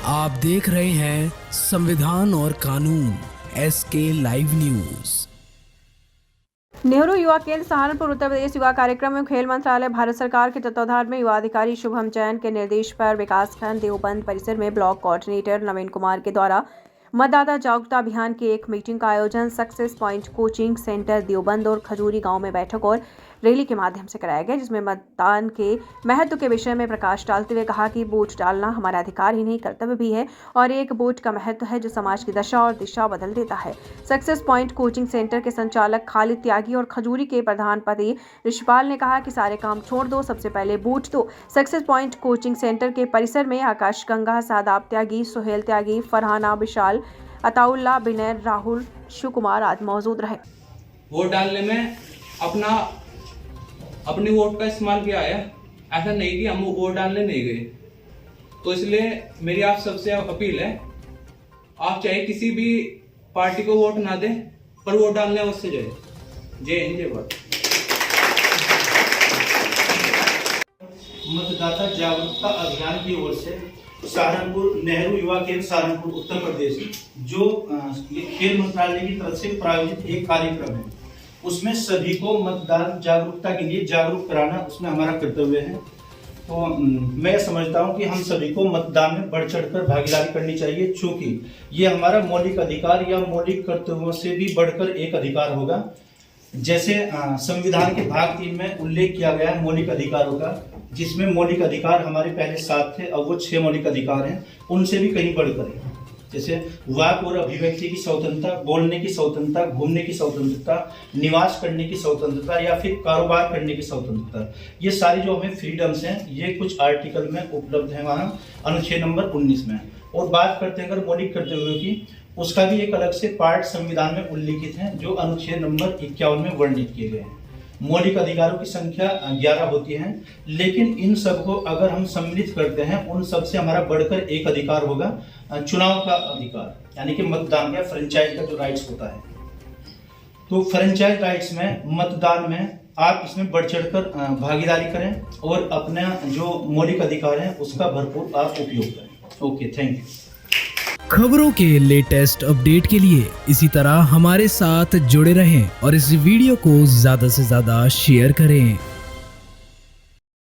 आप देख रहे हैं संविधान और कानून SK लाइव न्यूज। नेहरू युवा केंद्र सहारनपुर उत्तर प्रदेश युवा कार्यक्रम में खेल मंत्रालय भारत सरकार के तत्वाधान में युवा अधिकारी शुभम जैन के निर्देश पर विकासखंड देवबंद परिसर में ब्लॉक कोऑर्डिनेटर नवीन कुमार के द्वारा मतदाता जागरूकता अभियान की एक मीटिंग का आयोजन success point coaching centre Deoband और खजूरी गांव में बैठक और रैली के माध्यम से कराया गया, जिसमें मतदान के महत्व के विषय में प्रकाश डालते हुए कहा कि वोट डालना हमारा अधिकार ही नहीं कर्तव्य भी है और एक वोट का महत्व है जो समाज की दशा और दिशा बदल देता है। सक्सेस पॉइंट कोचिंग सेंटर के संचालक खालिद त्यागी और खजूरी के प्रधान पति ऋषिपाल ने कहा कि सारे काम छोड़ दो, सबसे पहले वोट दो। सक्सेस पॉइंट कोचिंग सेंटर के परिसर में आकाश गंगा, सादाब त्यागी, सुहेल त्यागी, फरहाना, विशाल, अताउल्ला, विनय, राहुल, शिव कुमार आदि मौजूद रहे। वोट डालने में अपनी वोट का इस्तेमाल किया है, ऐसा नहीं कि हम वोट डालने नहीं गए। तो इसलिए मेरी आप सबसे अपील है, आप चाहे किसी भी पार्टी को वोट ना दें पर वोट डालने अवश्य जाए। जय हिंद, जय भारत। मतदाता जागरूकता अभियान की ओर से सहारनपुर नेहरू युवा केंद्र सहारनपुर उत्तर प्रदेश जो खेल मंत्रालय की तरफ से प्रायोजित एक कार्यक्रम है, उसमें सभी को मतदान जागरूकता के लिए जागरूक कराना उसमें हमारा कर्तव्य है। तो मैं समझता हूं कि हम सभी को मतदान में बढ़ चढ़कर भागीदारी करनी चाहिए, क्योंकि ये हमारा मौलिक अधिकार या मौलिक कर्तव्यों से भी बढ़कर एक अधिकार होगा। जैसे संविधान के भाग 3 में उल्लेख किया गया है मौलिक अधिकारों का, जिसमें मौलिक अधिकार हमारे पहले 7 थे, अब वो 6 मौलिक अधिकार हैं, उनसे भी कहीं बढ़कर है। जैसे वाक और अभिव्यक्ति की स्वतंत्रता, बोलने की स्वतंत्रता, घूमने की स्वतंत्रता, निवास करने की स्वतंत्रता या फिर कारोबार करने की स्वतंत्रता, ये सारी जो हमें फ्रीडम्स हैं ये कुछ आर्टिकल में उपलब्ध है वहाँ अनुच्छेद नंबर 19 में। और बात करते हैं अगर मौलिक कर्तव्यों की, उसका भी एक अलग से पार्ट संविधान में उल्लिखित है जो अनुच्छेद नंबर 51 में वर्णित किए गए हैं। मौलिक अधिकारों की संख्या 11 होती है, लेकिन इन सबको अगर हम सम्मिलित करते हैं उन सब से हमारा बढ़कर एक अधिकार होगा चुनाव का अधिकार, यानी कि मतदान का फ्रेंचाइज का जो राइट्स होता है। तो फ्रेंचाइज राइट्स में मतदान में आप इसमें बढ़ चढ़कर भागीदारी करें और अपना जो मौलिक अधिकार है उसका भरपूर आप उपयोग करें। Okay, thank you. खबरों के लेटेस्ट अपडेट के लिए इसी तरह हमारे साथ जुड़े रहें और इस वीडियो को ज्यादा से ज्यादा शेयर करें।